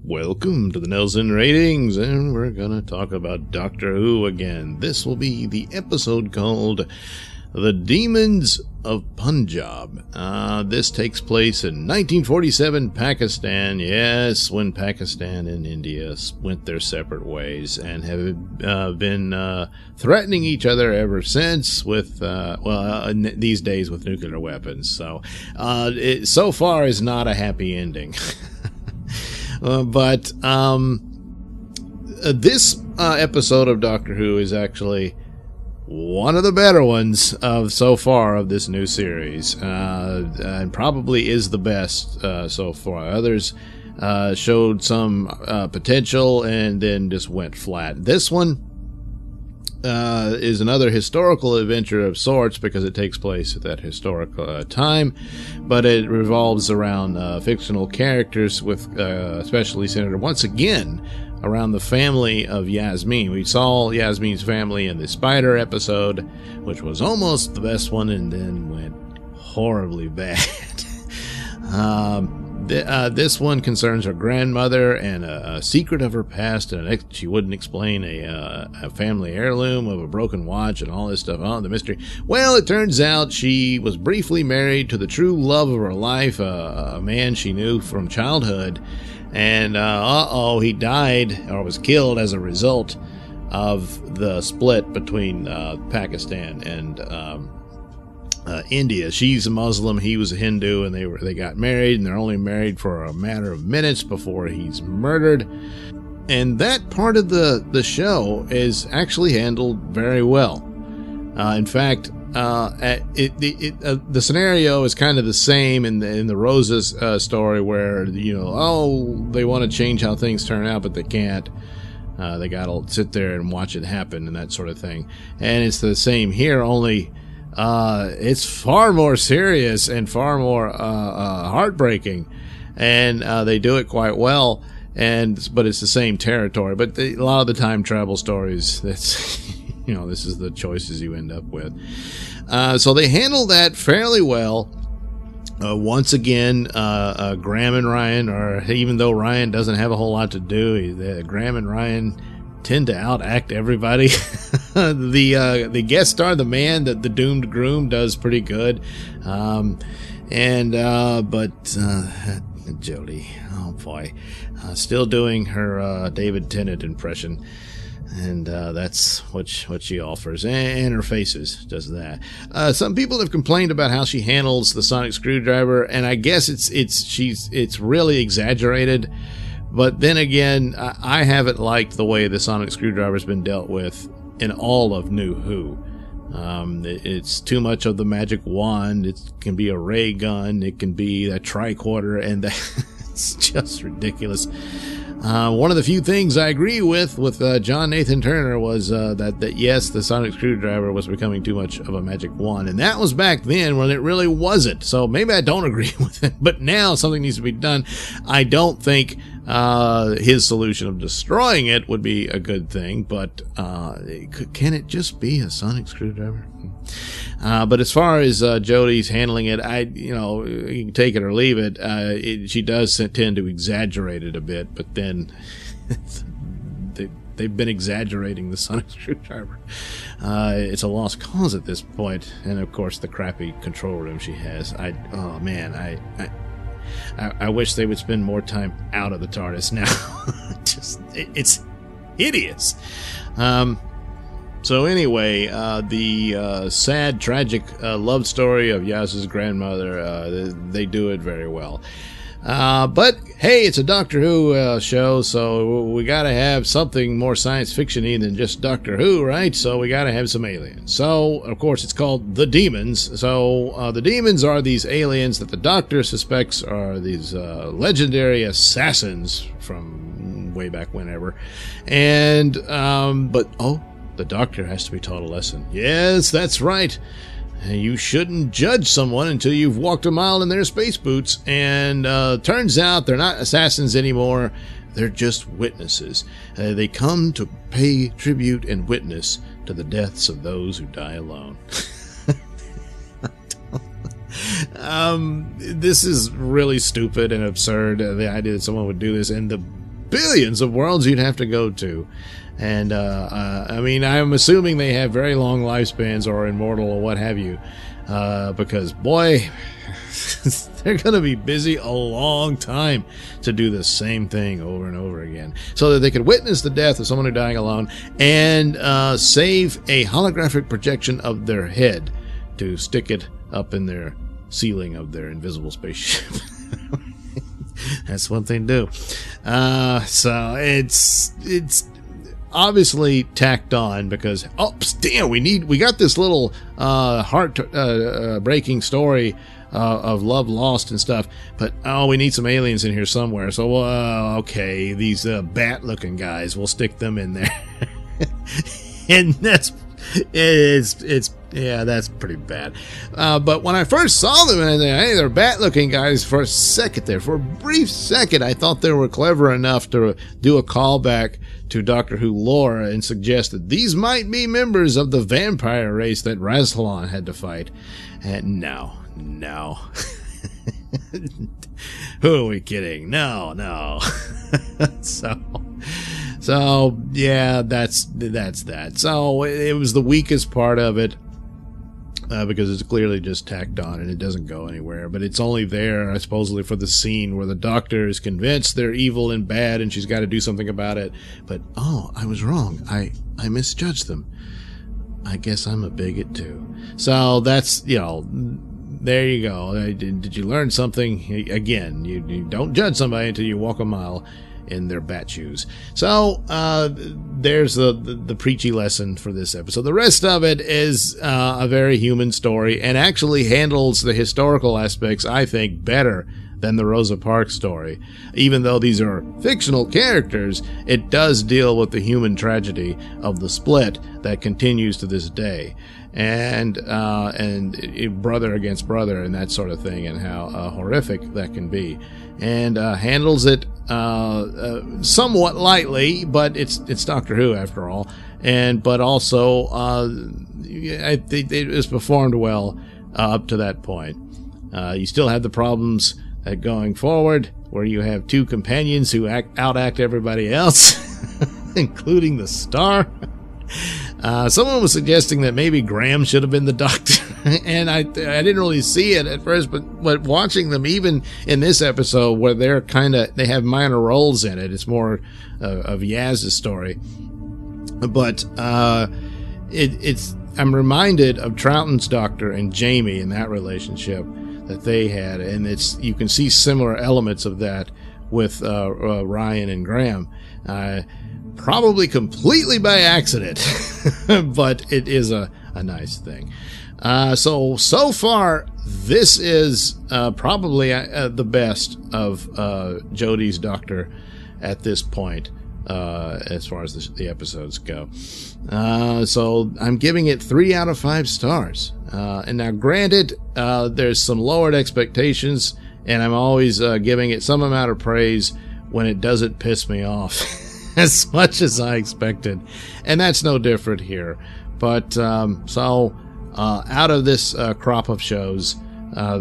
Welcome to the Nailsin Ratings, and we're gonna talk about Doctor Who again. This will be the episode called The Demons of Punjab. This takes place in 1947 Pakistan. Yes, when Pakistan and India went their separate ways and have been threatening each other ever since with, these days with nuclear weapons. So, it so far is not a happy ending. But this episode of Doctor Who is actually one of the better ones so far of this new series, and probably is the best so far. Others showed some potential and then just went flat. This one is another historical adventure of sorts because it takes place at that historical time, but it revolves around fictional characters with especially centered once again around the family of Yasmin. We saw Yasmin's family in the Spider episode, which was almost the best one and then went horribly bad. This one concerns her grandmother and a secret of her past, and she wouldn't explain a family heirloom of a broken watch and all this stuff. Oh, the mystery. Well, it turns out she was briefly married to the true love of her life, a man she knew from childhood, and he died or was killed as a result of the split between Pakistan and India. She's a Muslim, he was a Hindu, and they got married, and they're only married for a matter of minutes before he's murdered. And that part of the show is actually handled very well. In fact, the scenario is kind of the same in the Rose's story, where they want to change how things turn out, but they can't. They gotta sit there and watch it happen and that sort of thing. And it's the same here, only it's far more serious and far more heartbreaking, and they do it quite well. But it's the same territory. But a lot of the time travel stories, that's this is the choices you end up with. So they handle that fairly well. Once again, Graham and Ryan, or even though Ryan doesn't have a whole lot to do, Graham and Ryan tend to outact everybody. The guest star, the man, the doomed groom, does pretty good. But Jodie, oh boy, still doing her David Tennant impression. And that's what she offers, and her faces does that. Some people have complained about how she handles the sonic screwdriver, and I guess it's really exaggerated. But then again, I haven't liked the way the sonic screwdriver's been dealt with in all of New Who. It's too much of the magic wand. It can be a ray gun. It can be a tricorder, and it's just ridiculous. One of the few things I agree with John Nathan Turner was that yes, the sonic screwdriver was becoming too much of a magic wand, and that was back then when it really wasn't. So maybe I don't agree with it, but now something needs to be done. I don't think his solution of destroying it would be a good thing, but can it just be a sonic screwdriver? But as far as Jodie's handling it, you can take it or leave it. She does tend to exaggerate it a bit, but then they've been exaggerating the sonic screwdriver. It's a lost cause at this point, and of course the crappy control room she has. I wish they would spend more time out of the TARDIS now. It's hideous. So anyway, the sad, tragic love story of Yaz's grandmother, they do it very well. But hey, it's a Doctor Who show, so we gotta have something more science fiction-y than just Doctor Who, right? So we gotta have some aliens. So, of course, it's called The Demons. So, the demons are these aliens that the Doctor suspects are these legendary assassins from way back whenever. And, the Doctor has to be taught a lesson. Yes, that's right. You shouldn't judge someone until you've walked a mile in their space boots. And turns out they're not assassins anymore. They're just witnesses. They come to pay tribute and witness to the deaths of those who die alone. This is really stupid and absurd, the idea that someone would do this. And billions of worlds you'd have to go to. And, I mean, I'm assuming they have very long lifespans or immortal or what have you. Because, boy, they're going to be busy a long time to do the same thing over and over again. So that they could witness the death of someone who's dying alone and save a holographic projection of their head to stick it up in their ceiling of their invisible spaceship. That's what they do. So it's obviously tacked on because, oh, damn, we got this little heart breaking story of love lost and stuff, but we need some aliens in here somewhere. So okay, these bat looking guys, we'll stick them in there. And that's pretty bad. But when I first saw them, and hey, they're bat-looking guys, for a brief second, I thought they were clever enough to do a callback to Doctor Who lore and suggest that these might be members of the vampire race that Rassilon had to fight. And no. Who are we kidding? No. So yeah, that's that. So it was the weakest part of it. Because it's clearly just tacked on and it doesn't go anywhere. But it's only there, supposedly, for the scene where the Doctor is convinced they're evil and bad and she's got to do something about it. But, I was wrong. I misjudged them. I guess I'm a bigot, too. So that's, there you go. Did you learn something? Again, you don't judge somebody until you walk a mile in their bat shoes. So there's the preachy lesson for this episode. The rest of it is a very human story and actually handles the historical aspects, I think, better than the Rosa Parks story. Even though these are fictional characters, it does deal with the human tragedy of the split that continues to this day. And brother against brother and that sort of thing, and how horrific that can be, and handles it somewhat lightly, but it's Doctor Who after all, but also it was performed well up to that point. You still have the problems going forward, where you have two companions who outact everybody else, including the star. Someone was suggesting that maybe Graham should have been the Doctor, and I didn't really see it at first, but watching them, even in this episode where they have minor roles in it, it's more of Yaz's story. But I'm reminded of Troughton's Doctor and Jamie in that relationship that they had, and you can see similar elements of that with Ryan and Graham. Probably completely by accident, but it is a nice thing. So far, this is probably the best of Jodie's Doctor at this point, as far as the episodes go. So I'm giving it 3 out of 5 stars. And now, granted, there's some lowered expectations, and I'm always giving it some amount of praise when it doesn't piss me off as much as I expected, and that's no different here. But out of this crop of shows,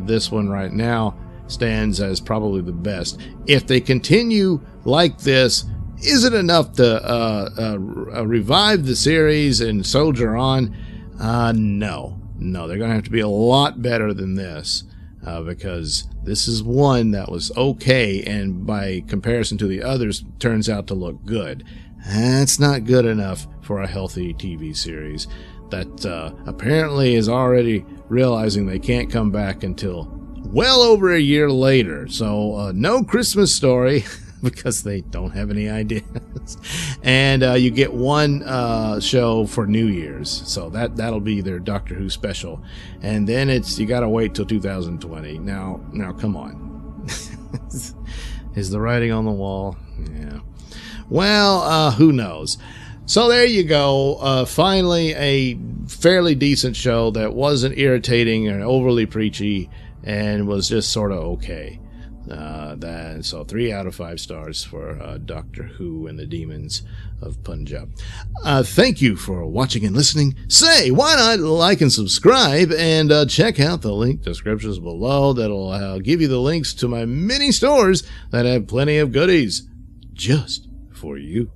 this one right now stands as probably the best. If they continue like this, is it enough to revive the series and soldier on? No, they're going to have to be a lot better than this, because this is one that was okay, and by comparison to the others, turns out to look good. That's not good enough for a healthy TV series that apparently is already realizing they can't come back until well over a year later. So no Christmas Story, because they don't have any ideas. And you get one show for New Year's, so that'll be their Doctor Who special. And then you gotta wait till 2020. Now come on. Is the writing on the wall? Yeah. Well, who knows? So there you go. Finally, a fairly decent show that wasn't irritating or overly preachy, and was just sort of okay. So 3 out of 5 stars for Doctor Who and the Demons of Punjab. Thank you for watching and listening. Say, why not like and subscribe, and check out the link descriptions below. That'll give you the links to my many stores that have plenty of goodies. just for you.